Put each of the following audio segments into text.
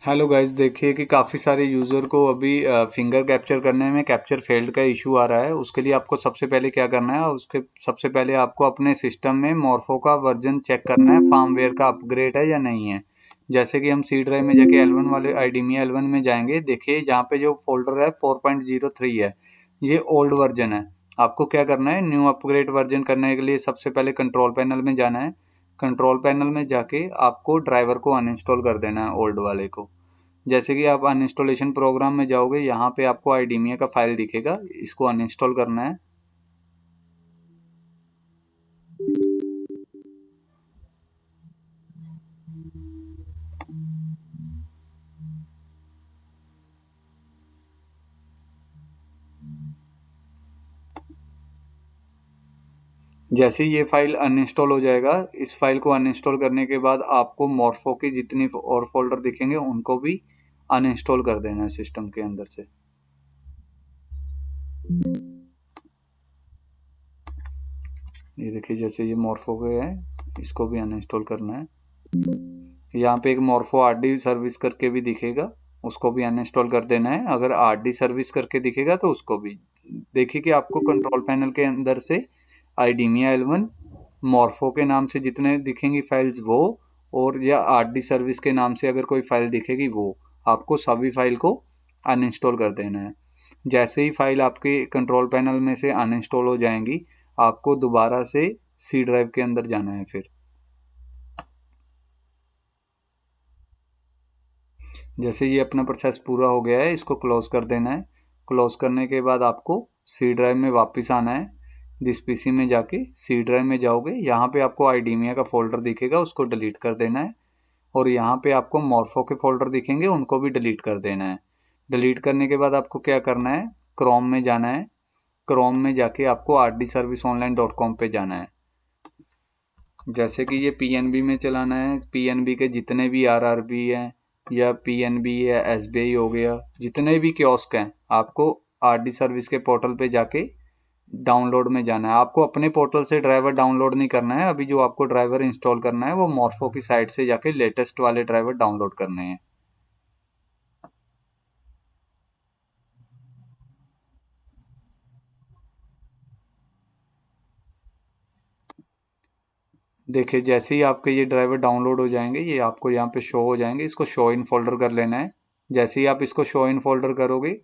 Hello guys, देखिए कि काफ़ी सारे यूज़र को अभी फिंगर कैप्चर करने में कैप्चर फेल्ड का इशू आ रहा है। उसके लिए आपको सबसे पहले क्या करना है, उसके सबसे पहले आपको अपने सिस्टम में मॉर्फो का वर्जन चेक करना है, फार्मवेयर का अपग्रेड है या नहीं है। जैसे कि हम सी ड्राइव में जाके एल वन वाले आईडीमिया एल वन में जाएंगे, देखिए जहाँ पे जो फोल्डर है 4.03 है, ये ओल्ड वर्जन है। आपको क्या करना है, न्यू अपग्रेड वर्जन करने के लिए सबसे पहले कंट्रोल पैनल में जाना है। कंट्रोल पैनल में जाके आपको ड्राइवर को अनइंस्टॉल कर देना है, ओल्ड वाले को। जैसे कि आप अनइंस्टॉलेशन प्रोग्राम में जाओगे, यहाँ पे आपको आईडीमिया का फाइल दिखेगा, इसको अनइंस्टॉल करना है। जैसे ही ये फाइल अनइंस्टॉल हो जाएगा, इस फाइल को अनइंस्टॉल करने के बाद आपको मॉर्फो के जितने और फोल्डर दिखेंगे उनको भी अनइंस्टॉल कर देना है सिस्टम के अंदर से। ये देखिए, जैसे ये मॉर्फो के है, इसको भी अनइंस्टॉल करना है। यहाँ पे एक मॉर्फो आरडी सर्विस करके भी दिखेगा, उसको भी अनइंस्टॉल कर देना है। अगर आरडी सर्विस करके दिखेगा तो उसको भी। देखिए कि आपको कंट्रोल पैनल के अंदर से आईडीमिया एल वन, मॉर्फो के नाम से जितने दिखेंगी फाइल्स वो, और या आरडी सर्विस के नाम से अगर कोई फाइल दिखेगी वो, आपको सभी फाइल को अनइंस्टॉल कर देना है। जैसे ही फाइल आपके कंट्रोल पैनल में से अनइंस्टॉल हो जाएंगी, आपको दोबारा से सी ड्राइव के अंदर जाना है। फिर जैसे ये अपना प्रोसेस पूरा हो गया है, इसको क्लोज कर देना है। क्लोज करने के बाद आपको सी ड्राइव में वापस आना है। दिस पीसी में जाके सी ड्राइव में जाओगे, यहाँ पे आपको आईडीमिया का फोल्डर दिखेगा, उसको डिलीट कर देना है। और यहाँ पे आपको मॉर्फो के फोल्डर दिखेंगे, उनको भी डिलीट कर देना है। डिलीट करने के बाद आपको क्या करना है, क्रोम में जाना है। क्रोम में जाके आपको rdserviceonline.com पे जाना है। जैसे कि ये पीएनबी में चलाना है, पीएनबी के जितने भी आरआरबी हैं, या पीएनबी या एसबीआई हो गया, जितने भी कियोस्क हैं, आपको आरडी सर्विस के पोर्टल पे जाके डाउनलोड में जाना है। आपको अपने पोर्टल से ड्राइवर डाउनलोड नहीं करना है, अभी जो आपको ड्राइवर इंस्टॉल करना है वो मॉर्फो की साइट से जाके लेटेस्ट वाले ड्राइवर डाउनलोड करने हैं। देखिए, जैसे ही आपके ये ड्राइवर डाउनलोड हो जाएंगे, ये आपको यहाँ पे शो हो जाएंगे, इसको शो इन फोल्डर कर लेना है। जैसे ही आप इसको शो इन फोल्डर करोगे,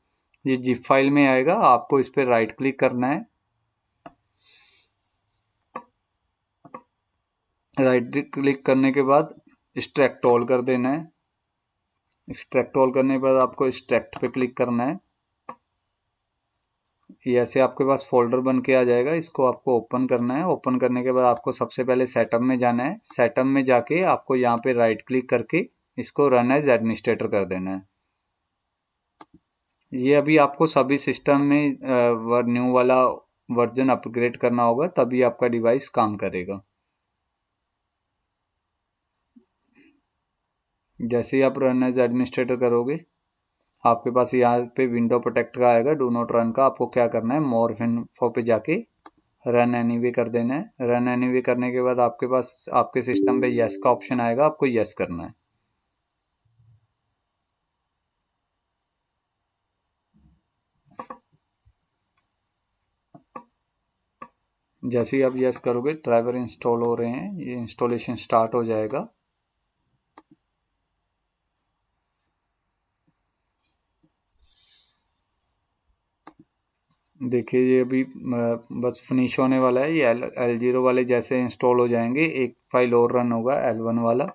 ये जिप फाइल में आएगा, आपको इस पर राइट क्लिक करना है। राइट क्लिक करने के बाद एक्सट्रैक्ट ऑल कर देना है। एक्सट्रैक्ट ऑल करने के बाद आपको एक्सट्रैक्ट पे क्लिक करना है। ये ऐसे आपके पास फोल्डर बन के आ जाएगा, इसको आपको ओपन करना है। ओपन करने के बाद आपको सबसे पहले सेटअप में जाना है। सेटअप में जाके आपको यहाँ पे राइट क्लिक करके इसको रन एज एडमिनिस्ट्रेटर कर देना है। ये अभी आपको सभी सिस्टम में न्यू वाला वर्जन अपग्रेड करना होगा, तभी आपका डिवाइस काम करेगा। जैसे ही आप रन एज एडमिनिस्ट्रेटर करोगे, आपके पास यहाँ पे विंडो प्रोटेक्ट का आएगा, डू नॉट रन का। आपको क्या करना है, मोर इन्फो पे जाके रन एनीवे कर देना है। रन एनीवे करने के बाद आपके पास आपके सिस्टम पे यस का ऑप्शन आएगा, आपको यस करना है। जैसे ही आप यस करोगे, ड्राइवर इंस्टॉल हो रहे हैं, ये इंस्टॉलेशन स्टार्ट हो जाएगा। देखिए, ये अभी बस फिनिश होने वाला है। ये एल जीरो वाले जैसे इंस्टॉल हो जाएंगे, एक फाइल और रन होगा एल वन वाला।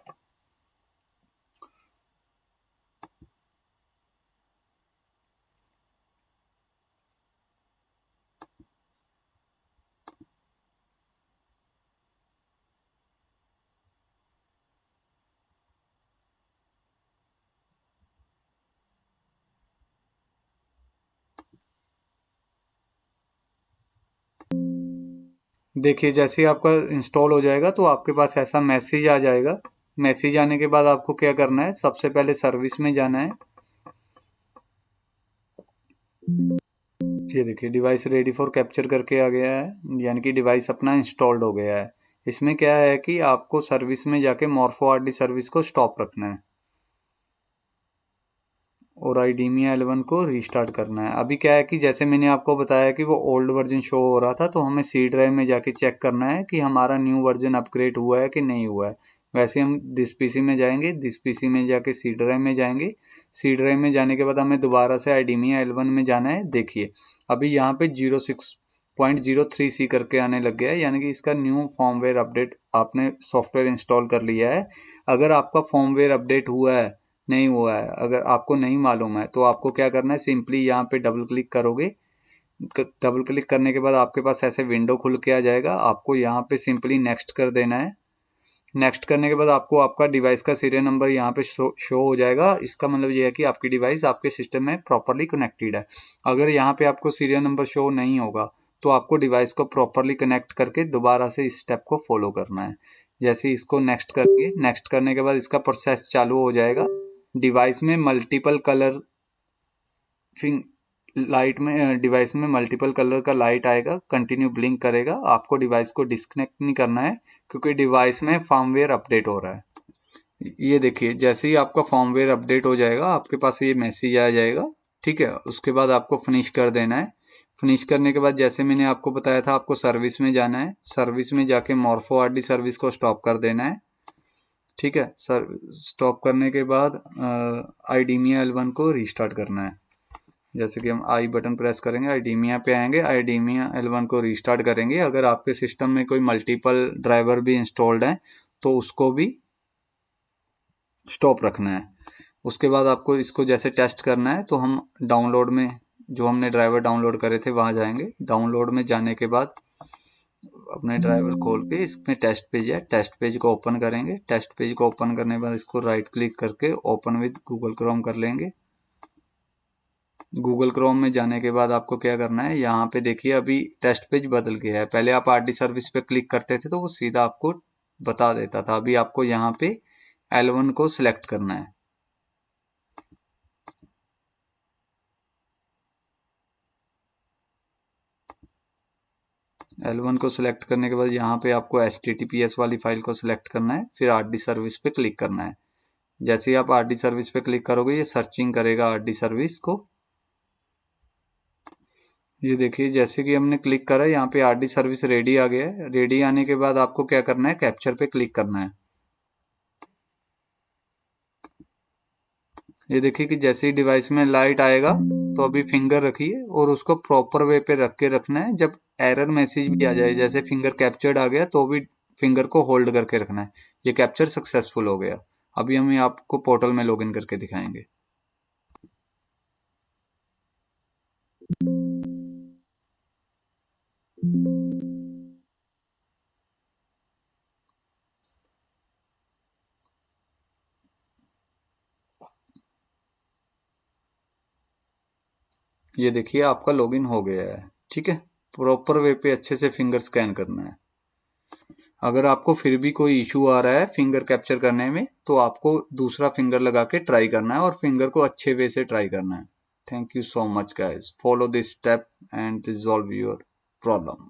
देखिए, जैसे ही आपका इंस्टॉल हो जाएगा तो आपके पास ऐसा मैसेज आ जाएगा। मैसेज आने के बाद आपको क्या करना है, सबसे पहले सर्विस में जाना है। ये देखिए, डिवाइस रेडी फॉर कैप्चर करके आ गया है, यानी कि डिवाइस अपना इंस्टॉल्ड हो गया है। इसमें क्या है कि आपको सर्विस में जाके मॉर्फो आरडी सर्विस को स्टॉप रखना है। और आईडीमिया 11 को रीस्टार्ट करना है। अभी क्या है कि जैसे मैंने आपको बताया कि वो ओल्ड वर्जन शो हो रहा था, तो हमें सी ड्राइव में जाके चेक करना है कि हमारा न्यू वर्जन अपग्रेड हुआ है कि नहीं हुआ है। वैसे हम दिस पीसी में जाएंगे, दिस पीसी में जाके सी ड्राइव में जाएंगे। सी ड्राइव में जाने के बाद हमें दोबारा से आईडीमिया 11 में जाना है। देखिए अभी यहाँ पे 06.03C करके आने लग गया है, यानी कि इसका न्यू फॉर्मवेयर अपडेट आपने सॉफ्टवेयर इंस्टॉल कर लिया है। अगर आपका फॉर्मवेयर अपडेट हुआ है नहीं हुआ है, अगर आपको नहीं मालूम है, तो आपको क्या करना है, सिंपली यहाँ पे डबल क्लिक करोगे। डबल क्लिक करने के बाद आपके पास ऐसे विंडो खुल के आ जाएगा। आपको यहाँ पे सिंपली नेक्स्ट कर देना है। नेक्स्ट करने के बाद आपको आपका डिवाइस का सीरियल नंबर यहाँ पे शो हो जाएगा। इसका मतलब ये है कि आपकी डिवाइस आपके सिस्टम में प्रॉपरली कनेक्टेड है। अगर यहाँ पे आपको सीरियल नंबर शो नहीं होगा, तो आपको डिवाइस को प्रॉपरली कनेक्ट करके दोबारा से इस स्टेप को फॉलो करना है। जैसे इसको नेक्स्ट करेंगे, नेक्स्ट करने के बाद इसका प्रोसेस चालू हो जाएगा। डिवाइस में मल्टीपल कलर फिंग लाइट में डिवाइस में मल्टीपल कलर का लाइट आएगा, कंटिन्यू ब्लिंक करेगा। आपको डिवाइस को डिस्कनेक्ट नहीं करना है, क्योंकि डिवाइस में फर्मवेयर अपडेट हो रहा है। ये देखिए जैसे ही आपका फर्मवेयर अपडेट हो जाएगा, आपके पास ये मैसेज आ जाएगा। ठीक है, उसके बाद आपको फिनिश कर देना है। फिनिश करने के बाद जैसे मैंने आपको बताया था, आपको सर्विस में जाना है। सर्विस में जाके मोर्फो आरडी सर्विस को स्टॉप कर देना है। ठीक है सर, स्टॉप करने के बाद आईडीमिया 11 को रीस्टार्ट करना है। जैसे कि हम आई बटन प्रेस करेंगे, आईडीमिया पे आएंगे, आईडीमिया 11 को रीस्टार्ट करेंगे। अगर आपके सिस्टम में कोई मल्टीपल ड्राइवर भी इंस्टॉल्ड हैं, तो उसको भी स्टॉप रखना है। उसके बाद आपको इसको जैसे टेस्ट करना है, तो हम डाउनलोड में जो हमने ड्राइवर डाउनलोड करे थे वहाँ जाएंगे। डाउनलोड में जाने के बाद अपने ड्राइवर खोल के इसमें टेस्ट पेज है, टेस्ट पेज को ओपन करेंगे। टेस्ट पेज को ओपन करने के बाद इसको राइट क्लिक करके ओपन विद गूगल क्रोम कर लेंगे। गूगल क्रोम में जाने के बाद आपको क्या करना है, यहाँ पे देखिए अभी टेस्ट पेज बदल गया है। पहले आप आरडी सर्विस पे क्लिक करते थे तो वो सीधा आपको बता देता था। अभी आपको यहाँ पे L1 को सिलेक्ट करना है। L1 को सिलेक्ट करने के बाद यहाँ पे आपको HTTPS वाली फाइल को सिलेक्ट करना है, फिर आरडी सर्विस पे क्लिक करना है। जैसे ही आप आरडी सर्विस पे क्लिक करोगे, ये सर्चिंग करेगा आरडी सर्विस को। ये देखिए जैसे कि हमने क्लिक करा, यहाँ पे आरडी सर्विस रेडी आ गया है। रेडी आने के बाद आपको क्या करना है, कैप्चर पे क्लिक करना है। ये देखिए कि जैसे ही डिवाइस में लाइट आएगा, तो अभी फिंगर रखिए और उसको प्रॉपर वे पे रख के रखना है। जब एरर मैसेज भी आ जाए, जैसे फिंगर कैप्चर्ड आ गया, तो भी फिंगर को होल्ड करके रखना है। ये कैप्चर सक्सेसफुल हो गया। अभी हम आपको पोर्टल में लॉगिन करके दिखाएंगे। ये देखिए आपका लॉगिन हो गया है। ठीक है, प्रॉपर वे पे अच्छे से फिंगर स्कैन करना है। अगर आपको फिर भी कोई इशू आ रहा है फिंगर कैप्चर करने में, तो आपको दूसरा फिंगर लगा के ट्राई करना है और फिंगर को अच्छे वे से ट्राई करना है। Thank you so much guys, follow this step and resolve your problem.